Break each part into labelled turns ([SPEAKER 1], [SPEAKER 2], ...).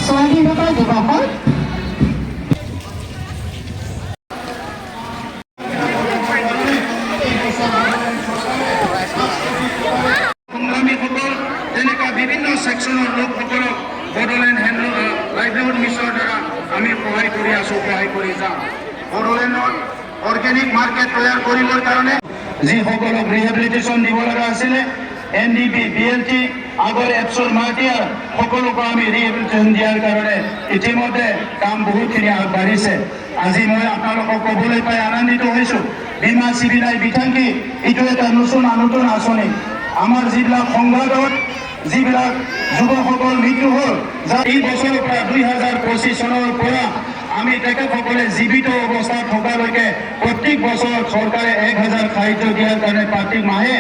[SPEAKER 1] স্বাধীনতা দিৱসৰ
[SPEAKER 2] বিভিন্ন সেকশনৰ লোকসকলক বড়োলেণ্ড লাইভলিহুড মিছনৰ দ্বাৰা আমি সহায় কৰি আছোঁ, সহায় কৰি যাম। বড়োলেণ্ডত অৰ্গেনিক মাৰ্কেট তৈয়াৰ কৰিবৰ কাৰণে যিসকলক ৰিহেবিলিটেশ্যন দিব লগা আছিলে, NDB, BLT, আগৰ এপছৰ মাৰ্টিয়াৰ সকলোকে আমি ৰিহেবিলিটেশ্যন দিয়াৰ কাৰণে ইতিমধ্যে কাম বহুতখিনি আগবাঢ়িছে। আজি মই আপোনালোকক ক'বলৈ পাই আনন্দিত হৈছোঁ। বীমা চিভিলাই বিধানকি এইটো এটা নতুন আঁচনি। আমাৰ যিবিলাক সংবাদত যিবিলাক যুৱকসকল মৃত্যু হ'ল, যাৰ এই বছৰৰ পৰা 2025 চনৰ পৰা আমি তেখেতসকলে জীৱিত অৱস্থাত থকালৈকে প্ৰত্যেক বছৰ চৰকাৰে 1000 সাহায্য দিয়াৰ কাৰণে প্ৰত্যেক মাহে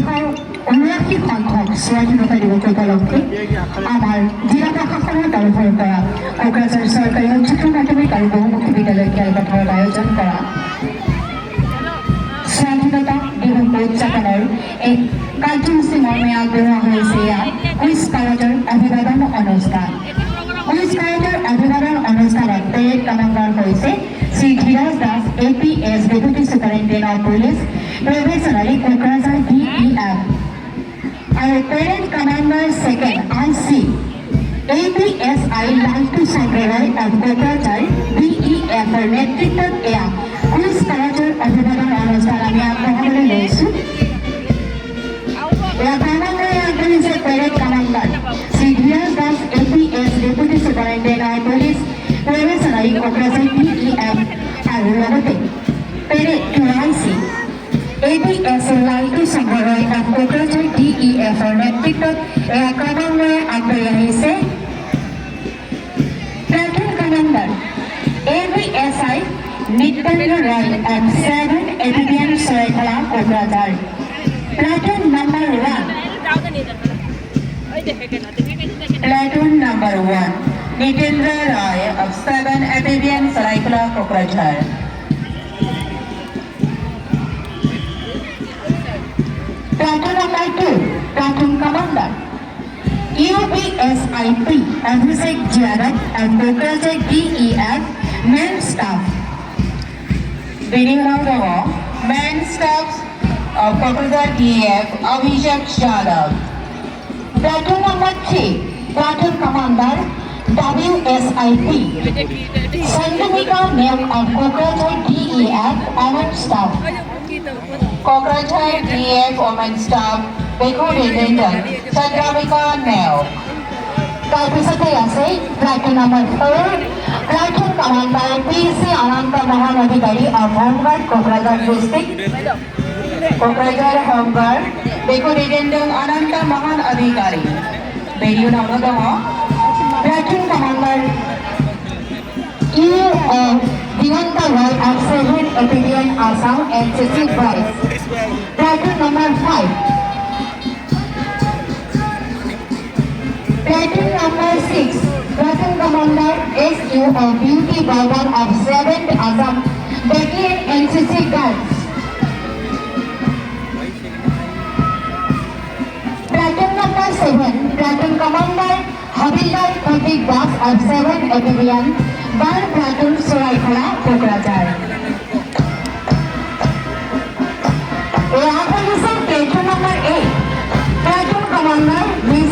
[SPEAKER 2] দেশৰ 79 সংখ্যক স্বাধীনতা দিৱস উপলক্ষে আমাৰ জিলা প্ৰশাসনৰ তৰফৰ পৰা কোকৰাঝাৰ চৰকাৰী উচ্চতৰ মাধ্যমিক আৰু বহুমুখী বিদ্যালয় খেলপথাৰত আয়োজন কৰা স্বাধীনতা দিৱস উদযাপনৰ এক কাৰ্যসূচী মৰ্মে আগবঢ়োৱা হৈছে ইয়াত কুইজ পেৰেডৰ অভিবাদন অনুষ্ঠান। কুইজ পেৰেডৰ অভিবাদন অনুষ্ঠানত পেৰেড কমাণ্ডাৰ হৈছে Shri Dhiraj Das, APS, deputy superintendent of police, probationary Kokrajhar DEF, আৰু parade commander second IC APSI Laltu Chandraroy of Kokrajhar DEFৰ নেতৃত্বত এয়া কুইজ পেৰেডৰ অভিবাদন অনুষ্ঠান আমি আগবঢ়াবলৈ লৈছোঁ। এয়া কমাণ্ডাৰে আগবাঢ়িছে parade commander Shri Dhiraj Das, APS, deputy superintendent of police, probationary Kokrajhar DEF, আৰু লগতে parade IC APS Laltu Chandraroy of Kokrajhar DEFৰ নেতৃত্বত এয়া কমাণ্ডাৰে আগবাঢ়ি আহিছে। Platoon commander APSI Nityananda Roy of 7 এভিনিয়ন Charaikhola Kokrajhar. Platoon number 1 Nitendra Roy of 7 এভিনিয়ন Charaikhola Kokrajhar. Platoon number 2, Platoon Commander UPSIP Abhishek Jarat and Kokrajak DEF Main Staff. Reading round of Main Staff of Kokrajak DEF Abhishek Jarat. Platoon number 3, Platoon Commander WSIP Santamika Name of Kokrajak DEF Women Staff. Kokrajhar DEF Women Staff Superintendent Chandramika Nayak. তাৰপিছতে আছে platoon number 4, platoon commander PC Ananta Mohan Adhikari of home guard Kokrajhar district. Kokrajhar home guard Superintendent Ananta Mohan Adhikari. বেৰিউ number দহ platoon commander Divanta Roy of 7 Opinion Assam NCC Vice. Platoon number 5. Platoon number 6. Platoon Commander SU of Beauty Bhavan of 7th Assam Battalion NCC Guards. Platoon number 7. Platoon Commander Havildar Pratik Das of 7th Battalion Bar Platoon Suraikhala Kokrajhar. Platoon number 8. Platoon Commander Miss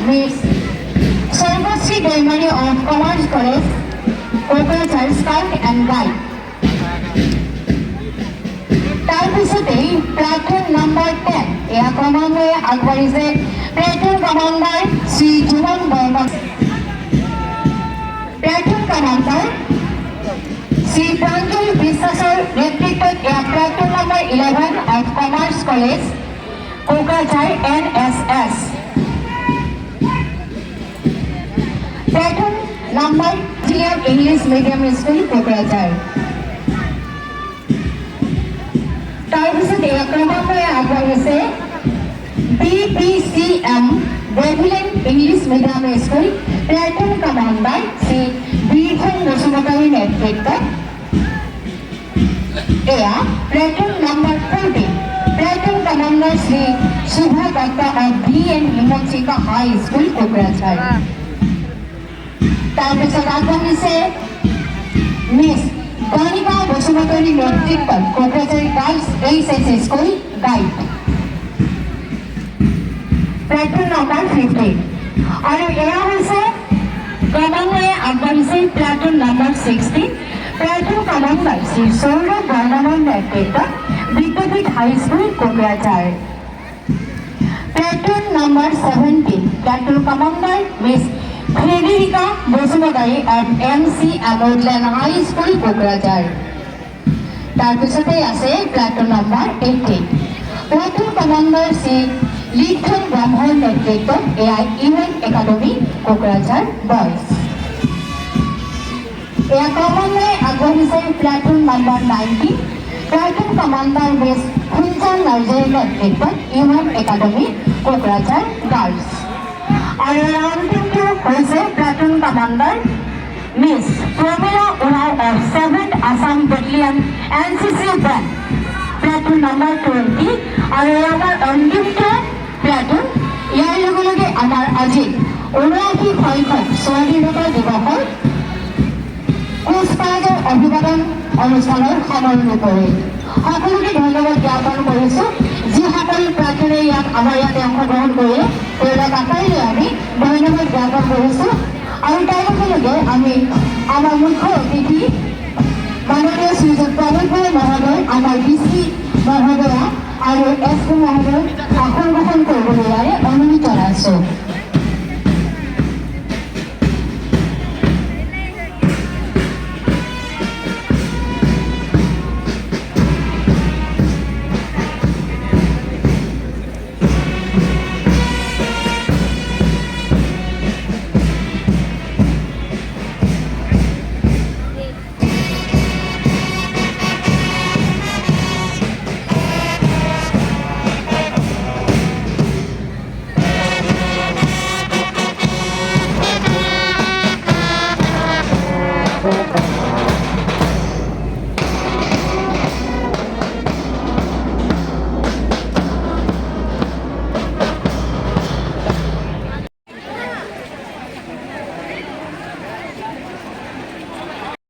[SPEAKER 1] Miss Sarvasri Delmari of Commerce College, Kokrachar Scout and Guide. তাৰপিছতেই platoon number 10 এয়া ক্ৰমান্বয়ে আগবাঢ়িছে platoon commander Shri Juman Barman platoon commander Shri Pranjal বিশ্বাসৰ নেতৃত্বত এয়া platoon number 11 of commerce college Kokrajhar NSS platoon number GM English medium school Kokrajhar তাৰপিছত এয়া ক্ৰমান্বয়ে আগবাঢ়িছে BPCM Breviland English Medium School platoon commander Shri Birbhum বসুমতাৰীৰ নেতৃত্বত এয়া platoon number 14 platoon commander Shri Shubha Dutta of BN Himchika high school Kokrajhar তাৰপিছত আগবাঢ়িছে মিছ কণিকা বসুমতাৰীৰ নেতৃত্বত Kokrajhar girls HSS school guide platoon number 15 আৰু এয়া হৈছে ক্ৰমান্বয়ে আগবাঢ়িছে platoon number 16 platoon commander Shri Saurav বৰ্মনৰ নেতৃত্বত Vidyapith high school Kokrajhar platoon number 17 platoon commander miss Frederica Basumatary of MC আমোদলেণ্ড হাইস্কুল কোকৰাঝাৰ তাৰপিছতে আছে platoon number 18 platoon commander Shri Likhan ব্ৰহ্মৰ নেতৃত্বত এয়া UN একাডেমি কোকৰাঝাৰ বয়জ এয়া ক্ৰমান্বয়ে আগবাঢ়িছে প্লাটুন নাম্বাৰ 19 প্লাটুন কমাণ্ডাৰ মিছ কুঞ্জন নাৰ্জীৰ নেতৃত্বত UN একাডেমি কোকৰাঝাৰ গাৰ্লছ আৰু অন্তিমটো হৈছে platoon commander miss Pramila Uraon of 7th Assam battalion NCC band platoon number 20 আৰু আমাৰ অন্তিমটো প্লাটুন ইয়াৰ লগে লগে আমাৰ আজি 79সংখ্যক স্বাধীনতা দিৱসৰ কুচকাৱাজৰ অভিবাদন অনুষ্ঠানৰ সামৰণি পৰিল সকলোকে ধন্যবাদ জ্ঞাপন কৰিছোঁ যিসকল প্ৰাৰ্থীয়ে ইয়াত আমাৰ ইয়াতে অংশগ্ৰহণ কৰি তেওঁলোক আটাইলৈ আমি ধন্যবাদ জ্ঞাপন কৰিছোঁ আৰু তাৰ লগে লগে আমি আমাৰ মুখ্য অতিথি মাননীয় শ্ৰীযুত প্ৰমোদ বৰা মহোদয় আমাৰ DC মহোদয়া আৰু SP মহোদয় আসন গ্ৰহণ কৰিবলৈ অনুৰোধ জনাইছোঁ।